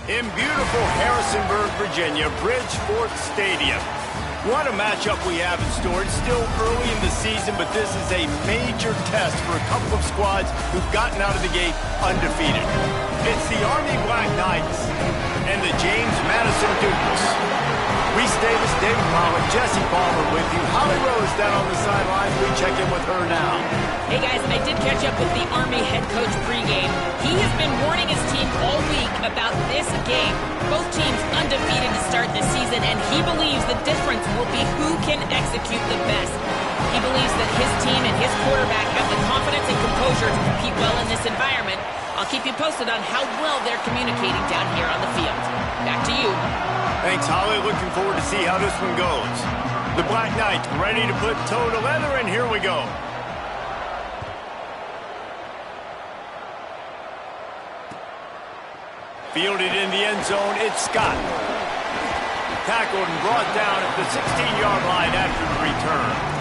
In beautiful Harrisonburg, Virginia, Bridgeport Stadium. What a matchup we have in store. It's still early in the season, but this is a major test for a couple of squads who've gotten out of the gate undefeated. It's the Army Black Knights and the James Madison Dukes. Reese Davis, David Pollock, Jesse Palmer with you. Holly Rose down on the sidelines. We check in with her now. Hey guys, I did catch up with the Army head coach pregame. He has been warning his team all week about this game. Both teams undefeated to start this season, and he believes the difference will be who can execute the best. He believes that his team and his quarterback have the confidence and composure to compete well in this environment. I'll keep you posted on how well they're communicating down here on the field. Back to you. Thanks, Holly. Looking forward to see how this one goes. The Black Knights ready to put toe to leather, and here we go. Fielded in the end zone, it's Scott. Tackled and brought down at the 16-yard line after the return.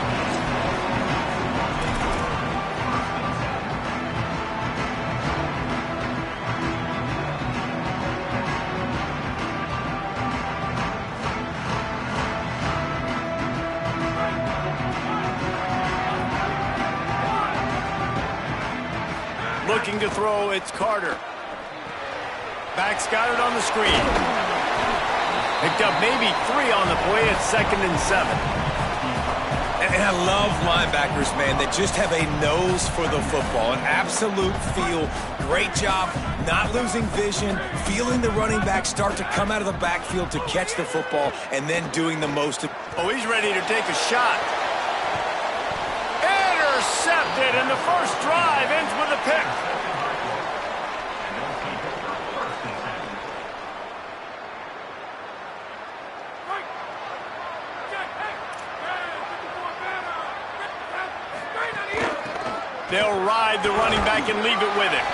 Looking to throw, it's Carter. Back's got it on the screen. Picked up maybe 3 on the play at 2nd and 7. And I love linebackers, man, that just have a nose for the football, an absolute feel. Great job not losing vision, feeling the running back start to come out of the backfield to catch the football, and then doing the most. Oh, he's ready to take a shot. Intercepted, and the first drive ends with a pick. They'll ride the running back and leave it with him.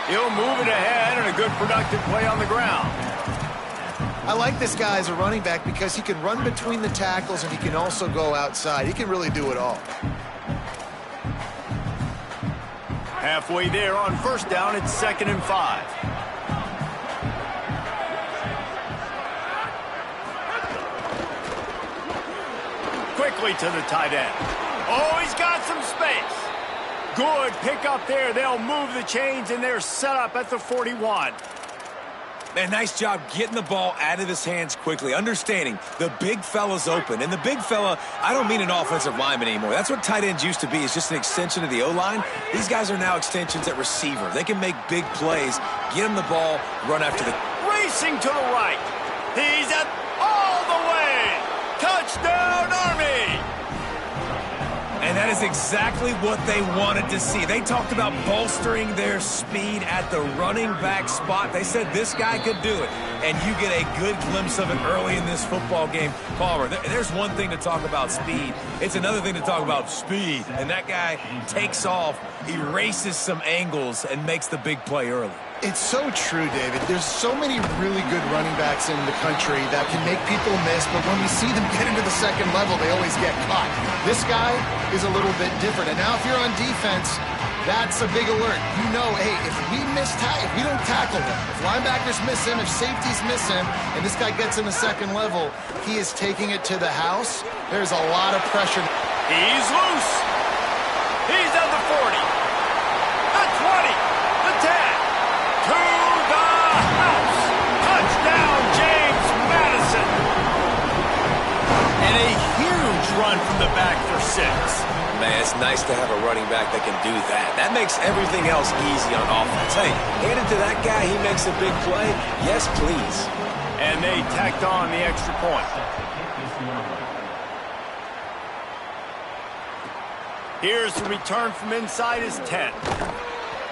He'll move it ahead, and a good productive play on the ground. I like this guy as a running back because he can run between the tackles and he can also go outside. He can really do it all. Halfway there on first down, it's 2nd and 5. Quickly to the tight end. Oh, he's got some space. Good pick up there. They'll move the chains, and they're set up at the 41. Man, nice job getting the ball out of his hands quickly, understanding the big fella's open. And the big fella, I don't mean an offensive lineman anymore. That's what tight ends used to be, is just an extension of the O-line. These guys are now extensions at receiver. They can make big plays, get him the ball, run after the... Racing to the right. He's at all the way. Touchdown, Army. And that is exactly what they wanted to see. They talked about bolstering their speed at the running back spot. They said this guy could do it. And you get a good glimpse of it early in this football game. Palmer, there's one thing to talk about speed. It's another thing to talk about speed. And that guy takes off, erases some angles, and makes the big play early. It's so true, David. There's so many really good running backs in the country that can make people miss, but when we see them get into the second level, they always get caught. This guy is a little bit different. And now if you're on defense, that's a big alert. You know, hey, if we don't tackle him, if linebackers miss him, if safeties miss him, and this guy gets in the second level, he is taking it to the house. There's a lot of pressure. He's loose. He's at the 40, the 20, the 10. To the house. Touchdown, James Madison. And a huge run from the back for 6. Man, it's nice to have a running back that can do that. That makes everything else easy on offense. Hey, hand it to that guy, he makes a big play. Yes, please. And they tacked on the extra point. Here's the return from inside his 10.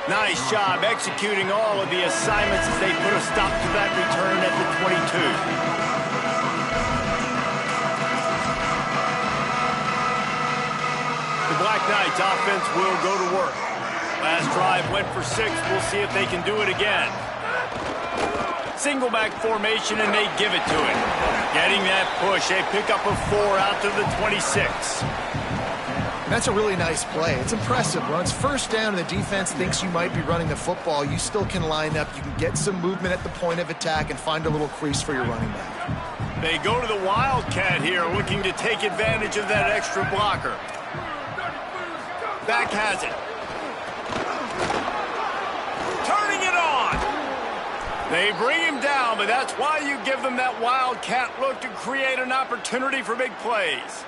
Nice job executing all of the assignments as they put a stop to that return at the 22. The Black Knights offense will go to work. Last drive went for 6. We'll see if they can do it again. Single back formation, and they give it to him. Getting that push, a pickup of 4 out to the 26. That's a really nice play. It's impressive. When it's first down and the defense thinks you might be running the football, you still can line up. You can get some movement at the point of attack and find a little crease for your running back. They go to the Wildcat here, looking to take advantage of that extra blocker. Back has it. Turning it on. They bring him down, but that's why you give them that Wildcat look to create an opportunity for big plays.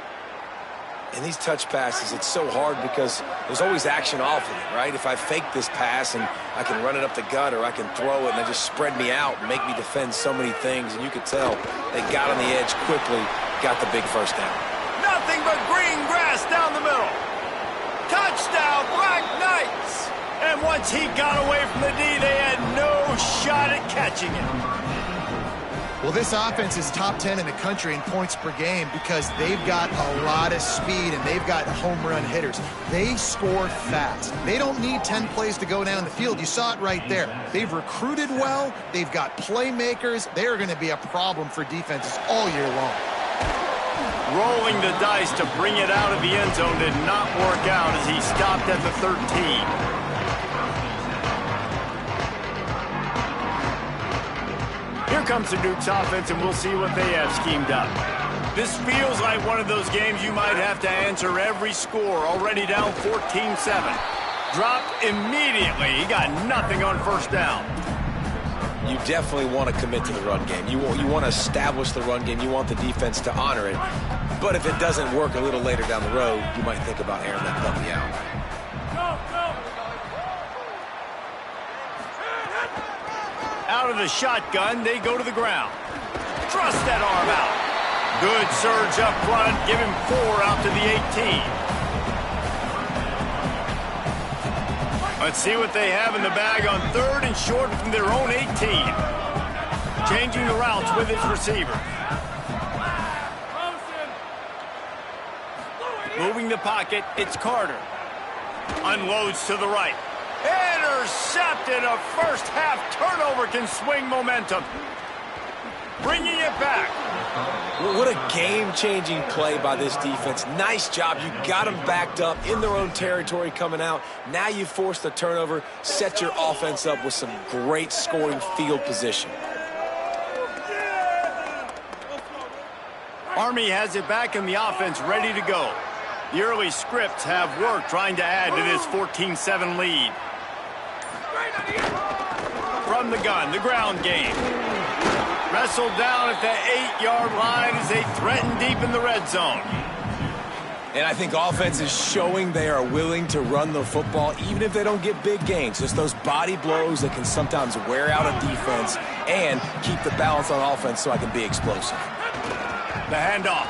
In these touch passes, it's so hard because there's always action off of it, right? If I fake this pass and I can run it up the gut or I can throw it and they just spread me out and make me defend so many things, and you could tell they got on the edge quickly, got the big first down. Nothing but green grass down the middle. Touchdown, Black Knights! And once he got away from the D, they had no shot at catching him. Well, this offense is top 10 in the country in points per game because they've got a lot of speed and they've got home run hitters. They score fast. They don't need 10 plays to go down the field. You saw it right there. They've recruited well. They've got playmakers. They are going to be a problem for defenses all year long. Rolling the dice to bring it out of the end zone did not work out as he stopped at the 13. Here comes the Dukes offense, and we'll see what they have schemed up. This feels like one of those games you might have to answer every score. Already down 14-7. Dropped immediately. He got nothing on first down. You definitely want to commit to the run game. You want to establish the run game. You want the defense to honor it. But if it doesn't work a little later down the road, you might think about airing that puppy out. Out of the shotgun, they go to the ground. Thrust that arm out. Good surge up front. Give him 4 out to the 18. Let's see what they have in the bag on 3rd and short from their own 18. Changing the routes with his receiver. Moving the pocket, it's Carter. Unloads to the right. Intercepted. A first-half turnover can swing momentum. Bringing it back. What a game-changing play by this defense. Nice job. You got them backed up in their own territory coming out. Now you force the turnover, set your offense up with some great scoring field position. Army has it back in the offense, ready to go. The early scripts have worked trying to add to this 14-7 lead. From the gun, the ground game. Wrestled down at the 8-yard line as they threaten deep in the red zone. And I think offense is showing they are willing to run the football, even if they don't get big gains. Just those body blows that can sometimes wear out a defense and keep the balance on offense so I can be explosive. The handoff.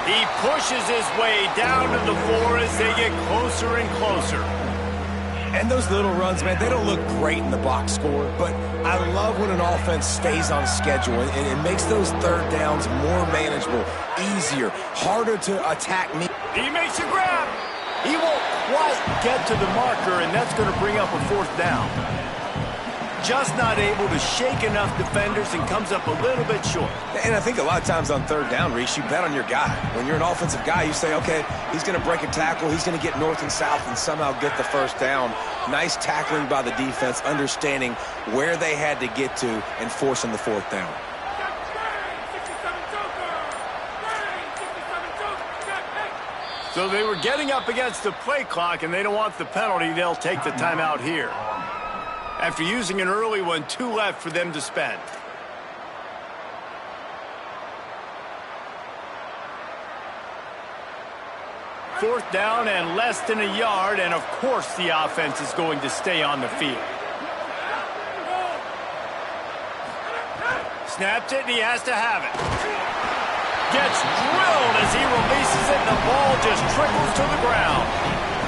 He pushes his way down to the floor as they get closer and closer. And those little runs, man, they don't look great in the box score, but I love when an offense stays on schedule and it makes those third downs more manageable, easier, harder to attack me. He makes a grab. He won't quite get to the marker, and that's going to bring up a 4th down. Just not able to shake enough defenders and comes up a little bit short. And I think a lot of times on 3rd down, Reese, you bet on your guy. When you're an offensive guy, you say, okay, he's going to break a tackle, he's going to get north and south and somehow get the 1st down. Nice tackling by the defense, understanding where they had to get to and forcing the 4th down. So they were getting up against the play clock, and they don't want the penalty. They'll take the timeout here. After using an early one, 2 left for them to spend. Fourth down and less than a yard, and of course the offense is going to stay on the field. Snaps it, and he has to have it. Gets drilled as he releases it, and the ball just trickles to the ground.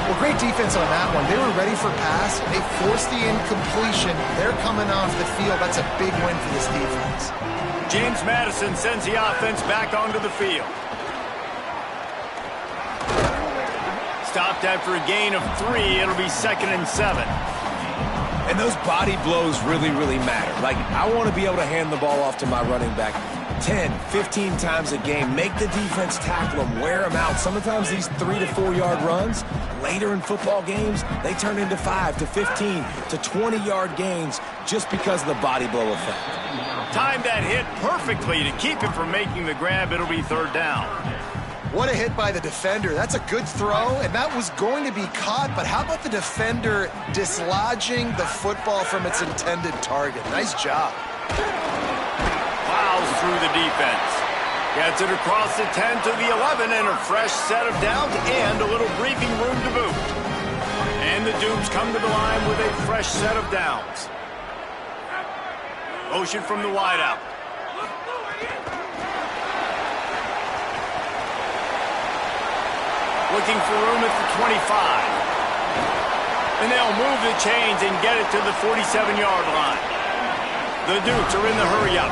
Well, great defense on that one. They were ready for pass. They forced the incompletion. They're coming off the field. That's a big win for this defense. James Madison sends the offense back onto the field. Stopped after a gain of 3. It'll be 2nd and 7. And those body blows really, really matter. Like, I want to be able to hand the ball off to my running back 10, 15 times a game. Make the defense tackle them, wear them out. Sometimes these 3 to 4 yard runs, later in football games, they turn into 5 to 15 to 20-yard gains just because of the body blow effect. Timed that hit perfectly to keep him from making the grab. It'll be third down. What a hit by the defender. That's a good throw, and that was going to be caught, but how about the defender dislodging the football from its intended target? Nice job. Plows through the defense. Gets it across the 10 to the 11, and a fresh set of downs and a little breathing room to boot. And the Dukes come to the line with a fresh set of downs. Motion from the wideout. Looking for room at the 25. And they'll move the chains and get it to the 47-yard line. The Dukes are in the hurry-up.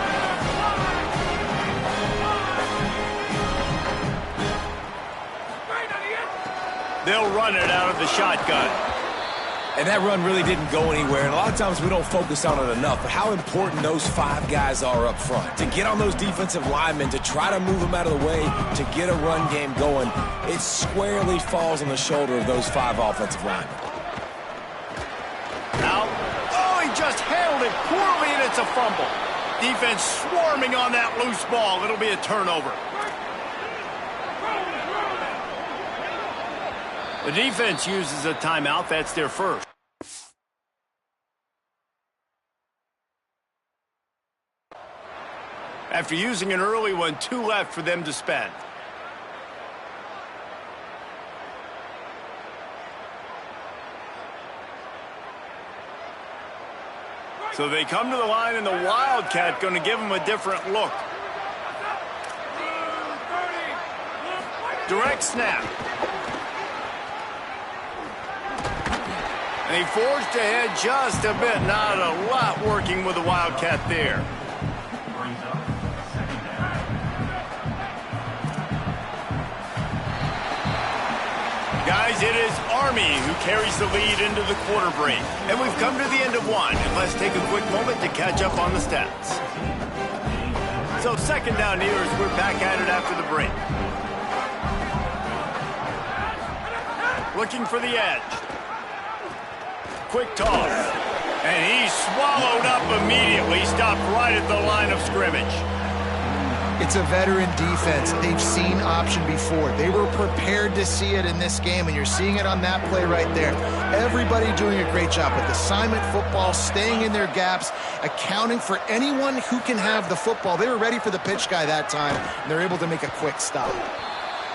They'll run it out of the shotgun. And that run really didn't go anywhere. And a lot of times we don't focus on it enough. But how important those 5 guys are up front. To get on those defensive linemen, to try to move them out of the way, to get a run game going, it squarely falls on the shoulder of those 5 offensive linemen. Out. Oh, he just handled it poorly, and it's a fumble. Defense swarming on that loose ball. It'll be a turnover. The defense uses a timeout. That's their first. After using an early one, 2 left for them to spend. So they come to the line, and the Wildcat going to give them a different look. Direct snap. And he forged ahead just a bit. Not a lot working with the Wildcat there. Guys, it is Army who carries the lead into the quarter break. And we've come to the end of one. And let's take a quick moment to catch up on the stats. So second down here as we're back at it after the break. Looking for the edge. Quick toss. And he's swallowed up immediately. Stopped right at the line of scrimmage. It's a veteran defense. They've seen option before. They were prepared to see it in this game, and you're seeing it on that play right there. Everybody doing a great job with assignment football, staying in their gaps, accounting for anyone who can have the football. They were ready for the pitch guy that time, and they're able to make a quick stop.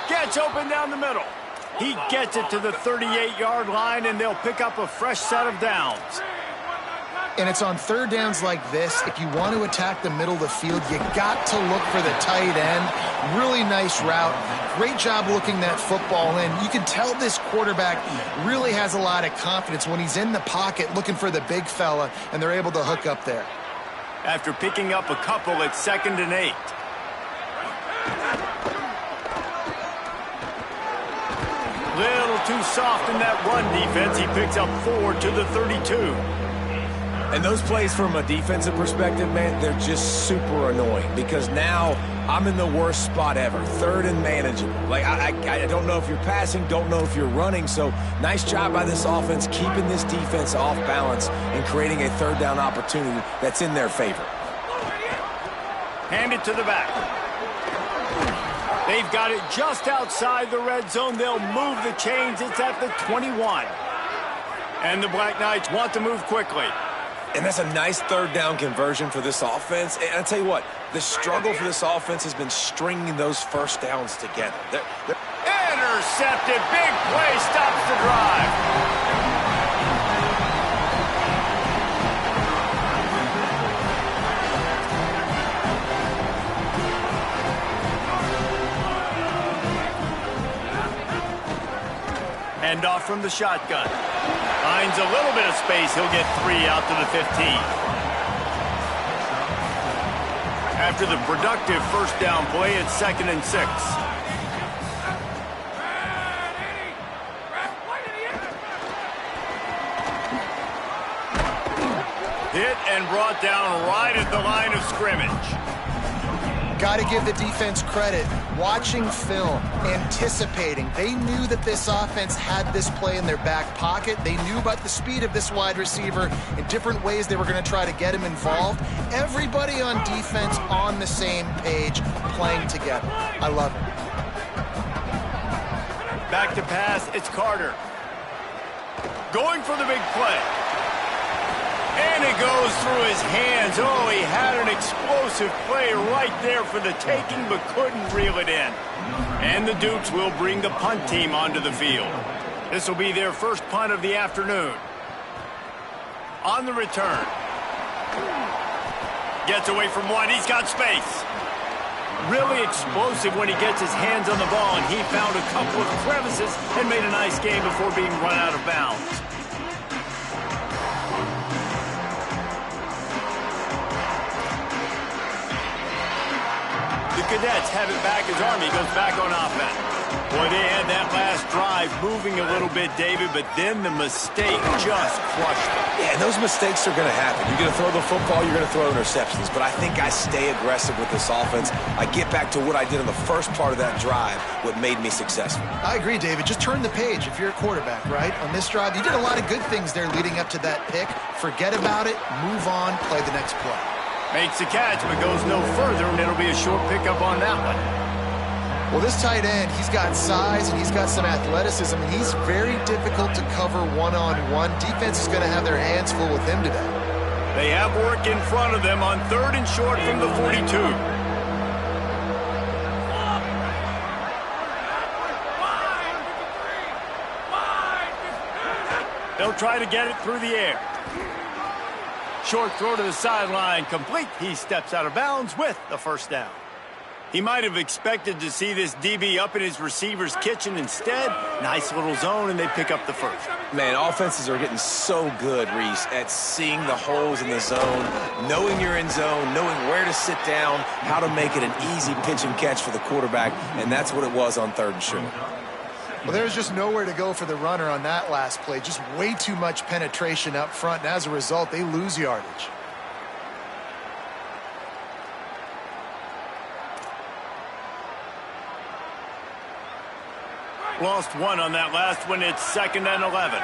Gets open down the middle. He gets it to the 38-yard line, and they'll pick up a fresh set of downs. And it's on third downs like this, if you want to attack the middle of the field, you got to look for the tight end. Really nice route. Great job looking that football in. You can tell this quarterback really has a lot of confidence when he's in the pocket looking for the big fella, and they're able to hook up there. After picking up a couple at 2nd and 8. Little too soft in that run defense. He picks up 4 to the 32. And those plays from a defensive perspective, man, they're just super annoying because now I'm in the worst spot ever, 3rd and manageable. Like, I don't know if you're passing, don't know if you're running, so nice job by this offense keeping this defense off balance and creating a 3rd down opportunity that's in their favor. Hand it to the back. They've got it just outside the red zone. They'll move the chains. It's at the 21. And the Black Knights want to move quickly. And that's a nice 3rd down conversion for this offense. And I tell you what, the struggle for this offense has been stringing those first downs together. Intercepted. Big play stops the drive. Hand off from the shotgun. Finds a little bit of space. He'll get 3 out to the 15. After the productive first down play, it's 2nd and 6. Hit and brought down right at the line of scrimmage. Got to give the defense credit. Watching film, anticipating. They knew that this offense had this play in their back pocket. They knew about the speed of this wide receiver in different ways they were going to try to get him involved. Everybody on defense on the same page, playing together. I love it. Back to pass, it's Carter. Going for the big play. And it goes through his hands. Oh, he had an explosive play right there for the taking, but couldn't reel it in. And the Dukes will bring the punt team onto the field. This will be their first punt of the afternoon. On the return. Gets away from one. He's got space. Really explosive when he gets his hands on the ball, and he found a couple of crevices and made a nice game before being run out of bounds. The Cadets have it back as Army goes back on offense. Boy, they had that last drive moving a little bit, David, but then the mistake just crushed them. Yeah, and those mistakes are going to happen. You're going to throw the football, you're going to throw interceptions, but I think I stay aggressive with this offense. I get back to what I did in the first part of that drive, what made me successful. I agree, David. Just turn the page if you're a quarterback, right? On this drive, you did a lot of good things there leading up to that pick. Forget about it, move on, play the next play. Makes the catch, but goes no further, and it'll be a short pickup on that one. Well, this tight end, he's got size and he's got some athleticism, and he's very difficult to cover one-on-one. Defense is going to have their hands full with him today. They have work in front of them on 3rd and short from the 42. They'll try to get it through the air. Short throw to the sideline, complete. He steps out of bounds with the first down. He might have expected to see this DB up in his receiver's kitchen. Instead, nice little zone, and they pick up the first. Man, offenses are getting so good, Reese, at seeing the holes in the zone, knowing you're in zone, knowing where to sit down, how to make it an easy pitch and catch for the quarterback, and that's what it was on 3rd and short. Well, there's just nowhere to go for the runner on that last play. Just way too much penetration up front, and as a result, they lose yardage. Lost one on that last one. It's 2nd and 11.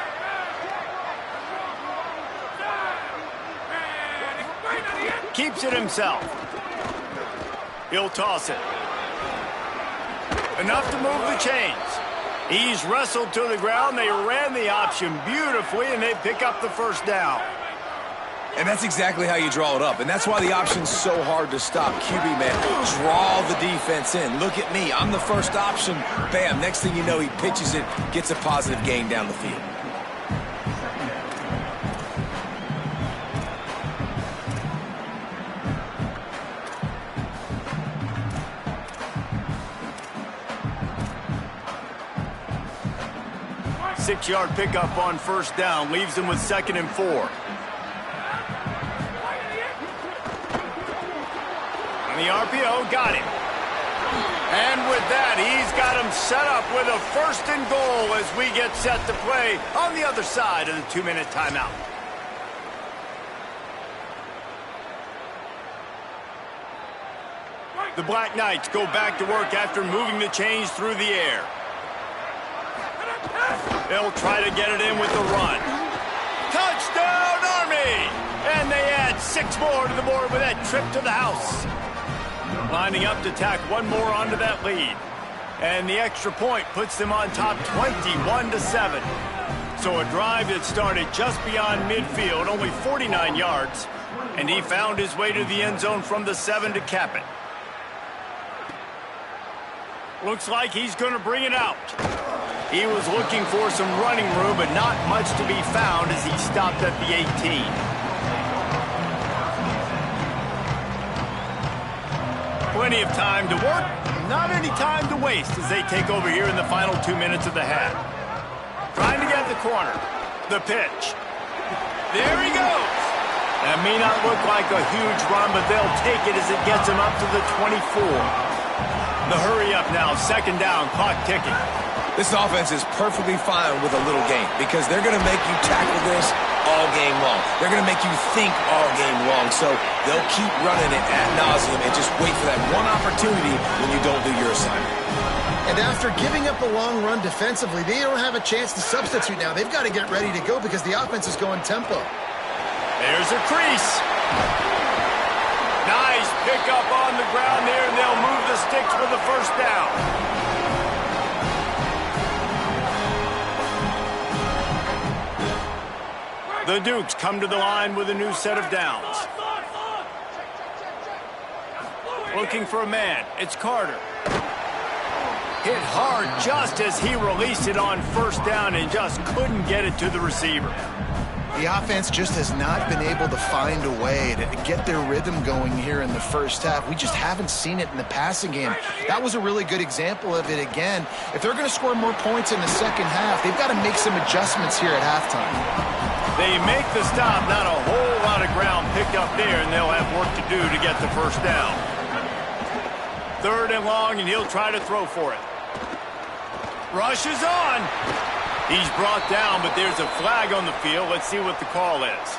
Keeps it himself. He'll toss it. Enough to move the chains. He's wrestled to the ground. They ran the option beautifully, and they pick up the first down. And that's exactly how you draw it up. And that's why the option's so hard to stop. QB, man, draw the defense in. Look at me. I'm the first option. Bam. Next thing you know, he pitches it, gets a positive gain down the field. Six-yard pickup on first down. Leaves them with 2nd and 4. The RPO got him. And with that, he's got him set up with a 1st and goal as we get set to play on the other side of the 2-minute timeout. The Black Knights go back to work after moving the chains through the air. They'll try to get it in with the run. Touchdown, Army! And they add 6 more to the board with that trip to the house. Lining up to tack one more onto that lead. And the extra point puts them on top 21-7. So a drive that started just beyond midfield, only 49 yards. And he found his way to the end zone from the 7 to cap it. Looks like he's going to bring it out. He was looking for some running room, but not much to be found as he stopped at the 18. Plenty of time to work, not any time to waste as they take over here in the final 2 minutes of the half. Trying to get the corner. The pitch. There he goes. That may not look like a huge run, but they'll take it as it gets him up to the 24. The hurry up now, 2nd down, clock ticking. This offense is perfectly fine with a little game because they're going to make you tackle this all game long. They're going to make you think all game long. So they'll keep running it ad nauseum and just wait for that one opportunity when you don't do your assignment. And after giving up a long run defensively, they don't have a chance to substitute now. They've got to get ready to go because the offense is going tempo. There's a crease. Nice pickup on the ground there, and they'll move the sticks for the first down. The Dukes come to the line with a new set of downs. Looking for a man. It's Carter. Hit hard just as he released it on first down and just couldn't get it to the receiver. The offense just has not been able to find a way to get their rhythm going here in the first half. We just haven't seen it in the passing game. That was a really good example of it again. If they're going to score more points in the second half, they've got to make some adjustments here at halftime. They make the stop, not a whole lot of ground picked up there, and they'll have work to do to get the first down. 3rd and long, and he'll try to throw for it. Rush is on. He's brought down, but there's a flag on the field. Let's see what the call is.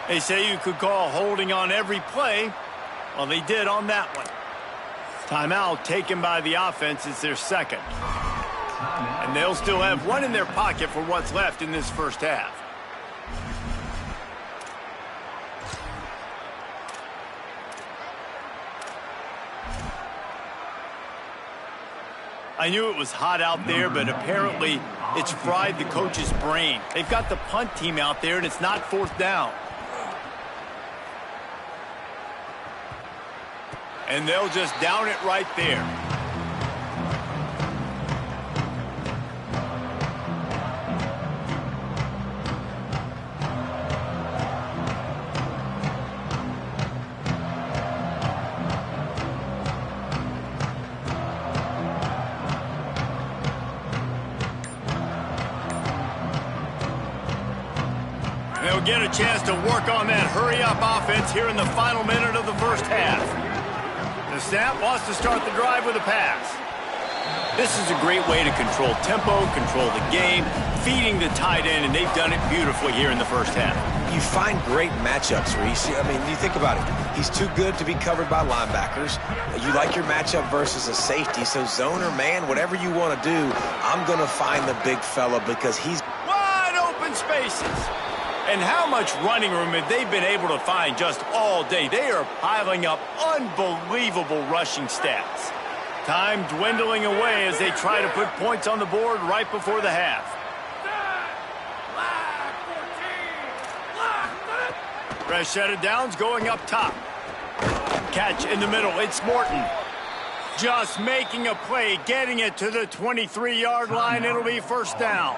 They say you could call holding on every play. Well, they did on that one. Timeout taken by the offense. It's their second. And they'll still have one in their pocket for what's left in this first half. I knew it was hot out there, but apparently it's fried the coach's brain. They've got the punt team out there, and it's not 4th down. And they'll just down it right there. They'll get a chance to work on that hurry-up offense here in the final minute of the first half. The snap wants to start the drive with a pass. This is a great way to control tempo, control the game, feeding the tight end, and they've done it beautifully here in the first half. You find great matchups, Reese. I mean, you think about it. He's too good to be covered by linebackers. You like your matchup versus a safety, so zone or man, whatever you want to do, I'm going to find the big fella because he's wide open spaces. And how much running room have they been able to find just all day? They are piling up unbelievable rushing stats. Time dwindling away as they try to put points on the board right before the half. Fresh set of downs going up top. Catch in the middle. It's Morton. Just making a play, getting it to the 23-yard line. It'll be first down.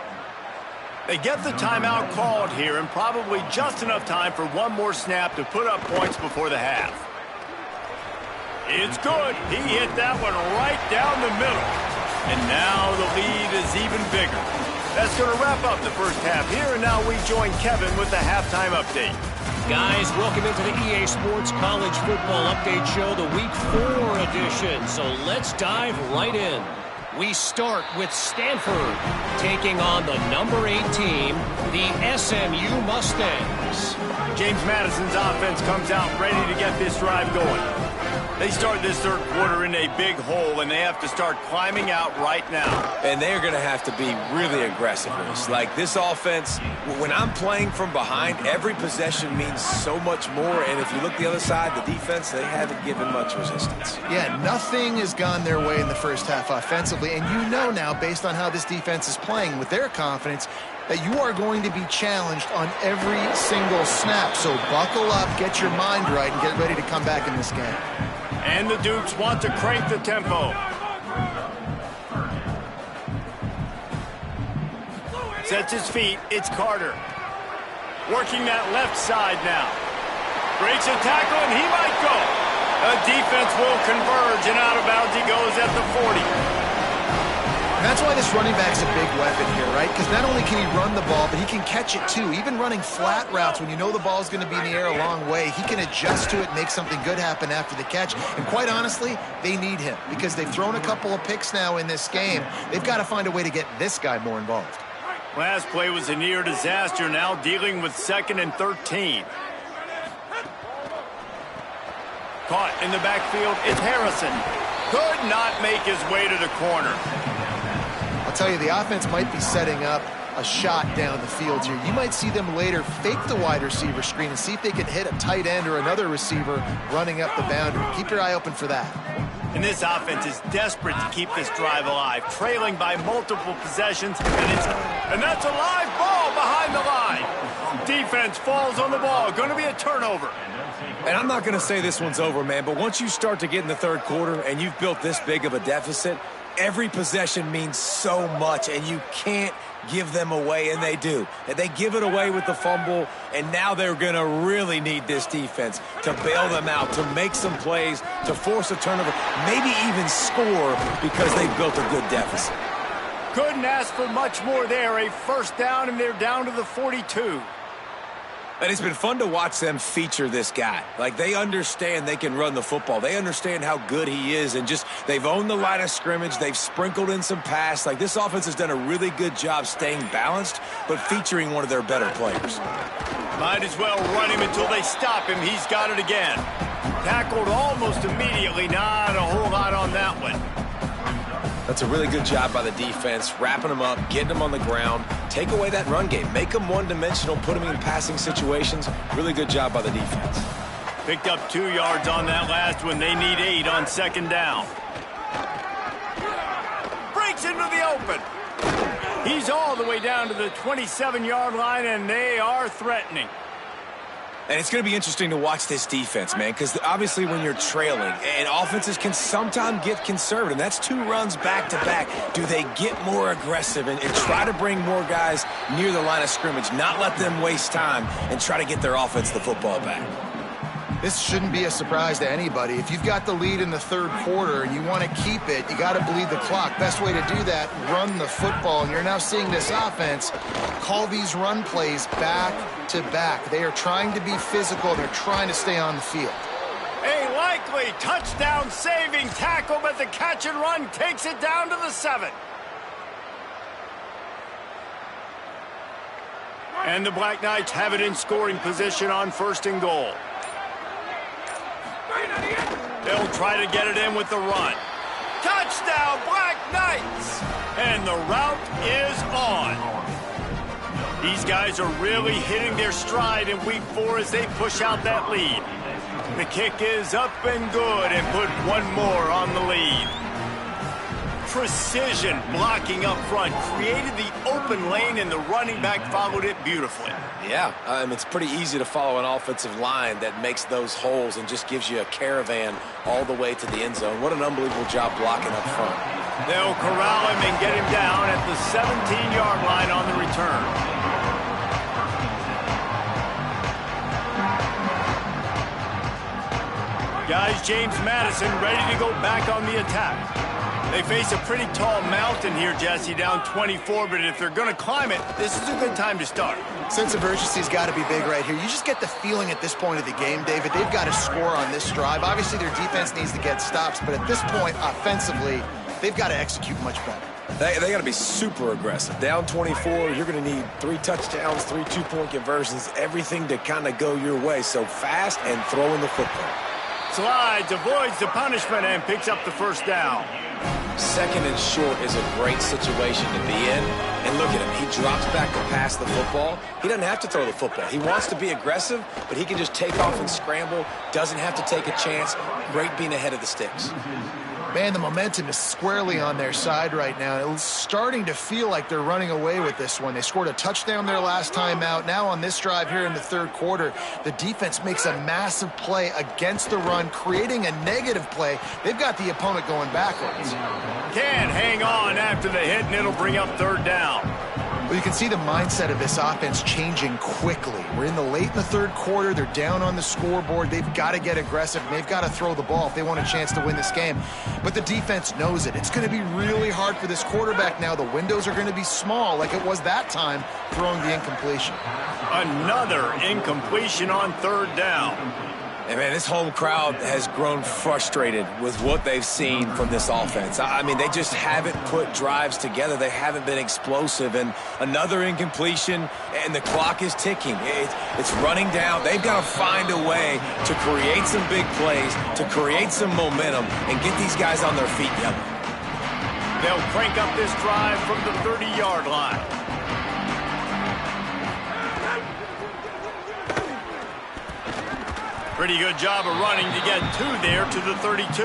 They get the timeout called here, and probably just enough time for one more snap to put up points before the half. It's good. He hit that one right down the middle. And now the lead is even bigger. That's going to wrap up the first half here, and now we join Kevin with the halftime update. Guys, welcome into the EA Sports College Football Update Show, the Week 4 edition. So let's dive right in. We start with Stanford taking on the number 8 team, the SMU Mustangs. James Madison's offense comes out ready to get this drive going. They start this third quarter in a big hole, and they have to start climbing out right now. And they're going to have to be really aggressive. Like this offense, when I'm playing from behind, every possession means so much more. And if you look the other side, the defense, they haven't given much resistance. Yeah, nothing has gone their way in the first half offensively. And you know now, based on how this defense is playing with their confidence, that you are going to be challenged on every single snap. So buckle up, get your mind right, and get ready to come back in this game. And the Dukes want to crank the tempo. Sets his feet. It's Carter. Working that left side now. Breaks a tackle, and he might go. The defense will converge, and out of bounds he goes at the 40. And that's why this running back's a big weapon here, right? Because not only can he run the ball, but he can catch it too. Even running flat routes when you know the ball's going to be in the air a long way, he can adjust to it, make something good happen after the catch. And quite honestly, they need him because they've thrown a couple of picks now in this game. They've got to find a way to get this guy more involved. Last play was a near disaster, now dealing with 2nd and 13. Caught in the backfield, it's Harrison. Could not make his way to the corner. I'll tell you, the offense might be setting up a shot down the field here. You might see them later fake the wide receiver screen and see if they can hit a tight end or another receiver running up the boundary. Keep your eye open for that. And this offense is desperate to keep this drive alive, trailing by multiple possessions, and that's a live ball behind the line. Defense falls on the ball. Going to be a turnover. And I'm not going to say this one's over, man, but once you start to get in the third quarter and you've built this big of a deficit, every possession means so much, and you can't give them away, and they do. And they give it away with the fumble, and now they're going to really need this defense to bail them out, to make some plays, to force a turnover, maybe even score because they've built a good deficit. Couldn't ask for much more there. A first down, and they're down to the 42. And it's been fun to watch them feature this guy. Like, they understand they can run the football. They understand how good he is, and just they've owned the line of scrimmage. They've sprinkled in some pass. Like, this offense has done a really good job staying balanced, but featuring one of their better players. Might as well run him until they stop him. He's got it again. Tackled almost immediately. Not a whole lot on that one. That's a really good job by the defense, wrapping them up, getting them on the ground, take away that run game, make them one-dimensional, put them in passing situations. Really good job by the defense. Picked up 2 yards on that last one. They need 8 on 2nd down. Breaks into the open. He's all the way down to the 27-yard line, and they are threatening. And it's going to be interesting to watch this defense, man, because obviously when you're trailing, and offenses can sometimes get conservative, and that's 2 runs back-to-back. Do they get more aggressive and try to bring more guys near the line of scrimmage, not let them waste time, and try to get their offense the football back? This shouldn't be a surprise to anybody. If you've got the lead in the third quarter and you want to keep it, you got to bleed the clock. Best way to do that, run the football. And you're now seeing this offense call these run plays back to back. They are trying to be physical. They're trying to stay on the field. A likely touchdown-saving tackle, but the catch and run takes it down to the 7. And the Black Knights have it in scoring position on 1st and goal. They'll try to get it in with the run. Touchdown, Black Knights! And the route is on. These guys are really hitting their stride in week 4 as they push out that lead. The kick is up and good, and put 1 more on the lead. Precision blocking up front created the open lane, and the running back followed it beautifully. Yeah, it's pretty easy to follow an offensive line that makes those holes and just gives you a caravan all the way to the end zone. What an unbelievable job blocking up front. They'll corral him and get him down at the 17-yard line on the return. Guys, James Madison ready to go back on the attack. They face a pretty tall mountain here, Jesse, down 24, but if they're going to climb it, this is a good time to start. Sense of urgency's got to be big right here. You just get the feeling at this point of the game, David, they've got to score on this drive. Obviously, their defense needs to get stops, but at this point, offensively, they've got to execute much better. They got to be super aggressive. Down 24, you're going to need 3 touchdowns, 3 2-point conversions, everything to kind of go your way. So fast and throwing the football. Slides, avoids the punishment, and picks up the first down. 2nd and short is a great situation to be in. And look at him. He drops back to pass the football. He doesn't have to throw the football. He wants to be aggressive, but he can just take off and scramble. Doesn't have to take a chance. Great being ahead of the sticks. Man, the momentum is squarely on their side right now. It's starting to feel like they're running away with this one. They scored a touchdown their last time out. Now on this drive here in the third quarter, the defense makes a massive play against the run, creating a negative play. They've got the opponent going backwards. Can't hang on after the hit, and it'll bring up 3rd down. Well, you can see the mindset of this offense changing quickly. We're late in the third quarter. They're down on the scoreboard. They've got to get aggressive. And they've got to throw the ball if they want a chance to win this game. But the defense knows it. It's going to be really hard for this quarterback now. The windows are going to be small like it was that time throwing the incompletion. Another incompletion on third down. And, man, this home crowd has grown frustrated with what they've seen from this offense. I mean, they just haven't put drives together. They haven't been explosive. And another incompletion, and the clock is ticking. It's running down. They've got to find a way to create some big plays, to create some momentum, and get these guys on their feet. They'll crank up this drive from the 30-yard line. Pretty good job of running to get there to the 32.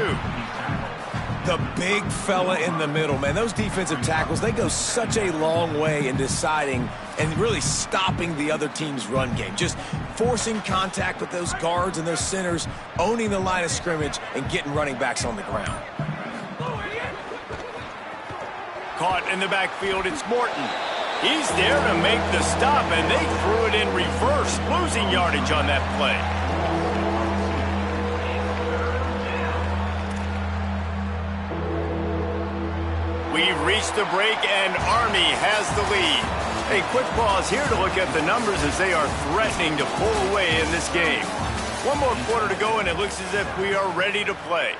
The big fella in the middle, man. Those defensive tackles, they go such a long way in deciding and really stopping the other team's run game. Just forcing contact with those guards and those centers, owning the line of scrimmage, and getting running backs on the ground. Caught in the backfield, it's Morton. He's there to make the stop, and they threw it in reverse, losing yardage on that play. We've reached the break, and Army has the lead. A quick pause here to look at the numbers as they are threatening to pull away in this game. One more quarter to go, and it looks as if we are ready to play.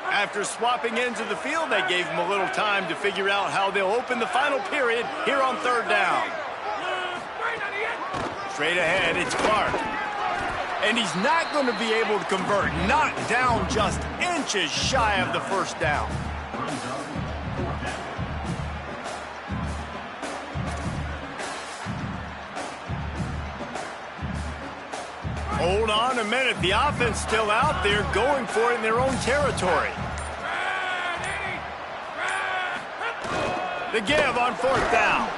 After swapping into the field, they gave him a little time to figure out how they'll open the final period here on third down. Straight ahead, it's Clark. And he's not going to be able to convert. Knocked down just inches shy of the first down. Hold on a minute. The offense still out there going for it in their own territory. The give on fourth down.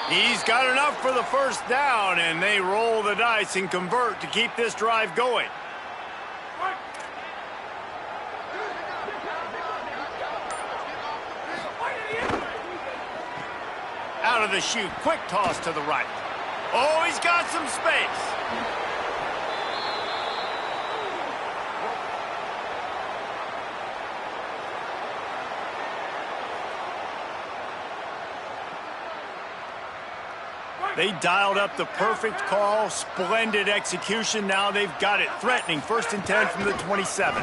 He's got enough for the first down, and they roll the dice and convert to keep this drive going. Out of the chute, quick toss to the right. Oh, he's got some space. They dialed up the perfect call, splendid execution. Now they've got it threatening. 1st and 10 from the 27.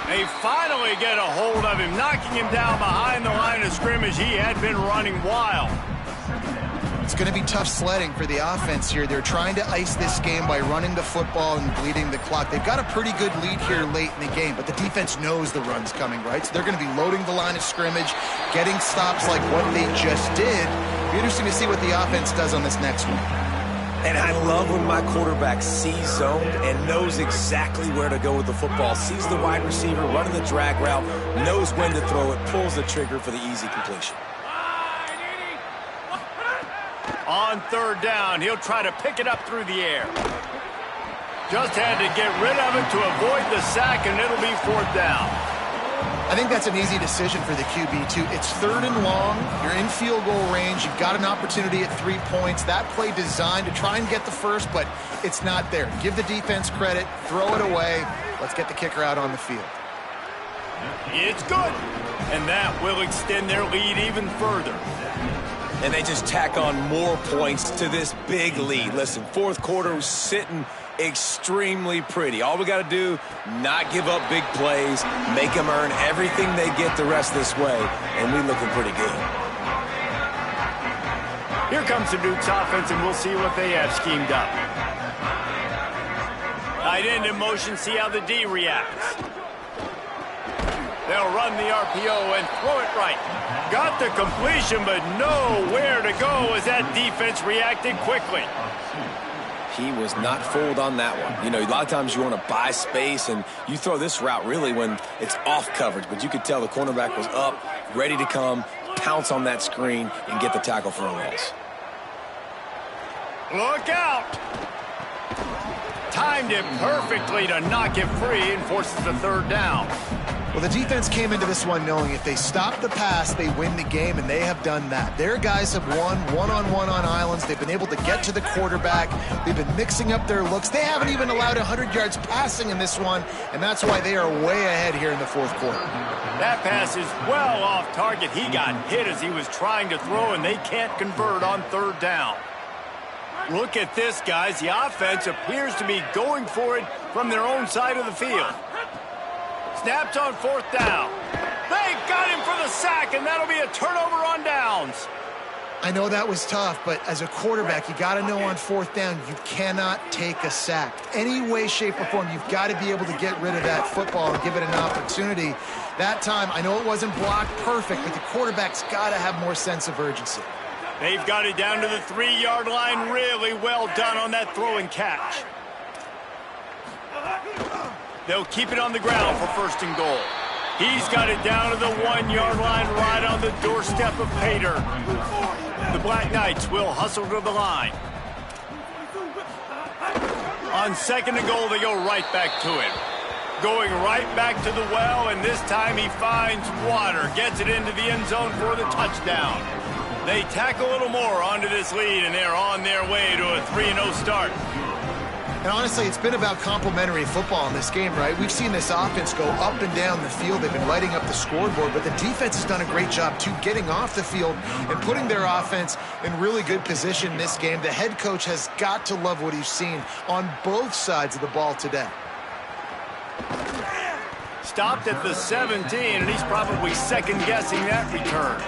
They finally get a hold of him, knocking him down behind the line of scrimmage. He had been running wild. It's going to be tough sledding for the offense here. They're trying to ice this game by running the football and bleeding the clock. They've got a pretty good lead here late in the game, but the defense knows the run's coming, right? So they're going to be loading the line of scrimmage, getting stops like what they just did. It'll be interesting to see what the offense does on this next one. And I love when my quarterback sees zoned and knows exactly where to go with the football. Sees the wide receiver running the drag route, knows when to throw it, pulls the trigger for the easy completion. On third down, he'll try to pick it up through the air. Just had to get rid of it to avoid the sack, and it'll be fourth down. I think that's an easy decision for the QB, too. It's 3rd and long. You're in field goal range. You've got an opportunity at 3 points. That play designed to try and get the first, but it's not there. Give the defense credit. Throw it away. Let's get the kicker out on the field. It's good. And that will extend their lead even further. And they just tack on more points to this big lead. Listen, fourth quarter was sitting extremely pretty. All we got to do, not give up big plays, make them earn everything they get the rest this way, and we're looking pretty good. Here comes the Duke's offense, and we'll see what they have schemed up. Tight end in motion, see how the D reacts. They'll run the RPO and throw it right. Got the completion, but nowhere to go as that defense reacted quickly. He was not fooled on that one. You know, a lot of times you want to buy space, and you throw this route really when it's off coverage. But you could tell the cornerback was up, ready to come, pounce on that screen, and get the tackle for a loss. Look out! timed it perfectly to knock it free and forces the third down. Well, the defense came into this one knowing if they stop the pass, they win the game, and they have done that. Their guys have won one-on-one on islands. They've been able to get to the quarterback. They've been mixing up their looks. They haven't even allowed 100 yards passing in this one, and that's why they are way ahead here in the fourth quarter. That pass is well off target. He got hit as he was trying to throw, and they can't convert on third down. Look at this, guys. The offense appears to be going for it from their own side of the field. Snaps on fourth down. They got him for the sack, and that'll be a turnover on downs. I know that was tough, but as a quarterback, you got to know on fourth down, you cannot take a sack. Any way, shape, or form, you've got to be able to get rid of that football and give it an opportunity. That time, I know it wasn't blocked perfect, but the quarterback's got to have more sense of urgency. They've got it down to the 3-yard line. Really well done on that throw and catch. They'll keep it on the ground for first and goal. He's got it down to the 1-yard line right on the doorstep of Pater. The Black Knights will hustle to the line. On second and goal, they go right back to him. Going right back to the well, and this time he finds water. Gets it into the end zone for the touchdown. They tack a little more onto this lead, and they're on their way to a 3-0 start. And honestly, it's been about complementary football in this game, right? We've seen this offense go up and down the field. They've been lighting up the scoreboard, but the defense has done a great job, too, getting off the field and putting their offense in really good position in this game. The head coach has got to love what he's seen on both sides of the ball today. Stopped at the 17, and he's probably second-guessing that return.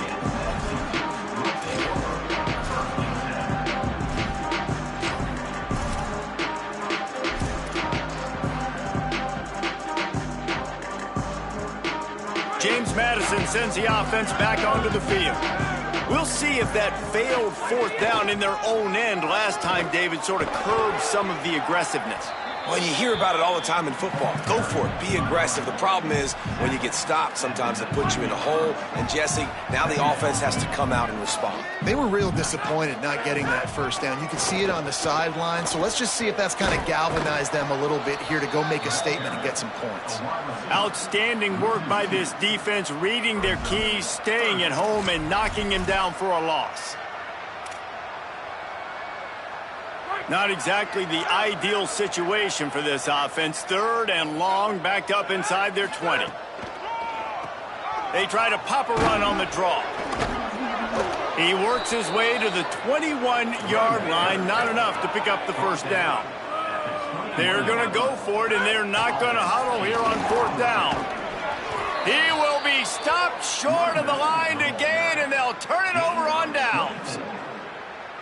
James Madison sends the offense back onto the field. We'll see if that failed fourth down in their own end last time, David, sort of curbed some of the aggressiveness. Well, you hear about it all the time in football. Go for it. Be aggressive. The problem is when you get stopped, sometimes it puts you in a hole. And, Jesse, now the offense has to come out and respond. They were real disappointed not getting that first down. You can see it on the sideline. So let's just see if that's kind of galvanized them a little bit here to go make a statement and get some points. Outstanding work by this defense, reading their keys, staying at home, and knocking him down for a loss. Not exactly the ideal situation for this offense. Third and long, backed up inside their 20. They try to pop a run on the draw. He works his way to the 21-yard line, not enough to pick up the first down. They're going to go for it, and they're not going to huddle here on fourth down. He will be stopped short of the line to gain, and they'll turn it over on downs.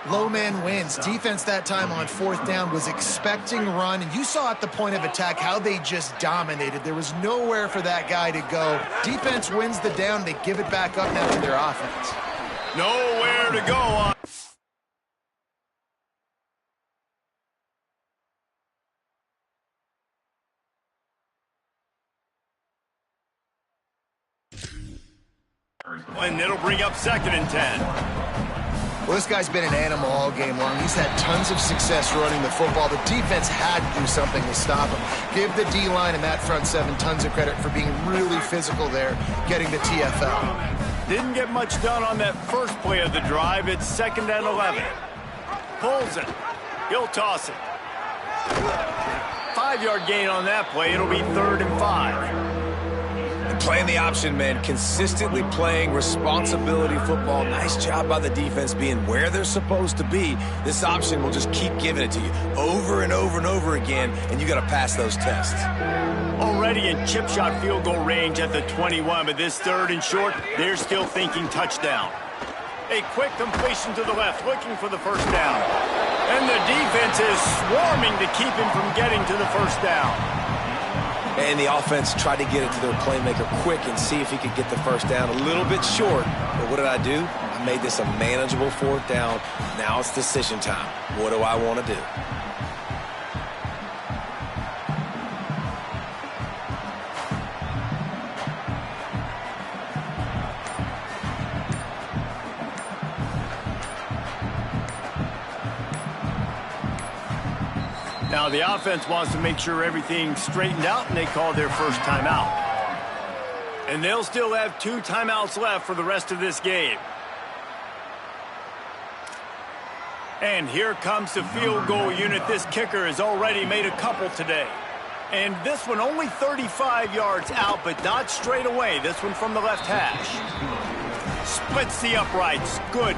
Low man wins. Defense that time on fourth down was expecting run, and you saw at the point of attack how they just dominated. There was nowhere for that guy to go. Defense wins the down. They give it back up now to their offense. Nowhere to go on. And it'll bring up second and 10. Well, this guy's been an animal all game long. He's had tons of success running the football. The defense had to do something to stop him. Give the D-line and that front seven tons of credit for being really physical there, getting the TFL. Didn't get much done on that first play of the drive. It's second and 11. Pulls it. He'll toss it. 5-yard gain on that play. It'll be third and 5. Playing the option, man. Consistently playing responsibility football. Nice job by the defense being where they're supposed to be. This option will just keep giving it to you over and over and over again, and you got to pass those tests. Already in chip shot field goal range at the 21, but this third and short, they're still thinking touchdown. A quick completion to the left, looking for the first down. And the defense is swarming to keep him from getting to the first down. And the offense tried to get it to their playmaker quick and see if he could get the first down a little bit short. But what did I do? I made this a manageable fourth down. Now it's decision time. What do I want to do? Now the offense wants to make sure everything's straightened out, and they call their first timeout. And they'll still have 2 timeouts left for the rest of this game. And here comes the field goal unit. This kicker has already made a couple today. And this one only 35 yards out, but not straight away. This one from the left hash. Splits the uprights. Good.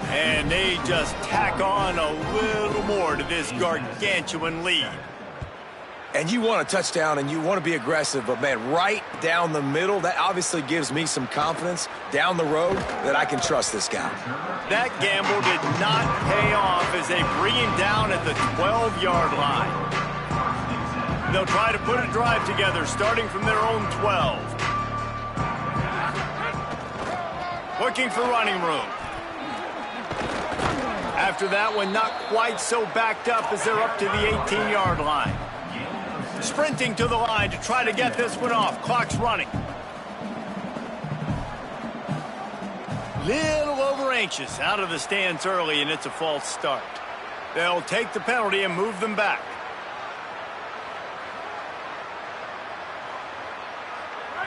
And they just tack on a little more to this gargantuan lead. And you want a touchdown and you want to be aggressive, but, man, right down the middle, that obviously gives me some confidence down the road that I can trust this guy. That gamble did not pay off as they bring him down at the 12-yard line. They'll try to put a drive together starting from their own 12. Looking for running room. After that one, not quite so backed up as they're up to the 18-yard line. Sprinting to the line to try to get this one off. Clock's running. Little over anxious out of the stands early, and it's a false start. They'll take the penalty and move them back.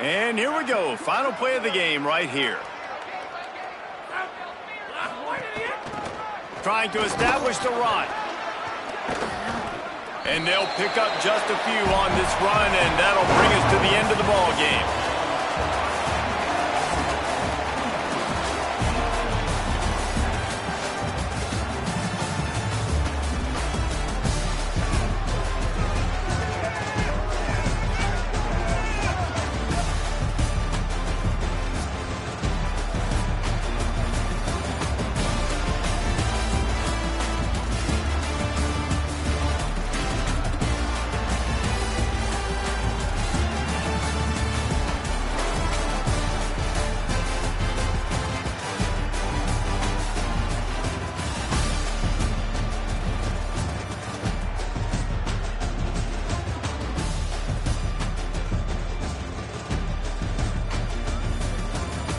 And here we go. Final play of the game right here. Trying to establish the run. And they'll pick up just a few on this run, and that'll bring us to the end of the ball game.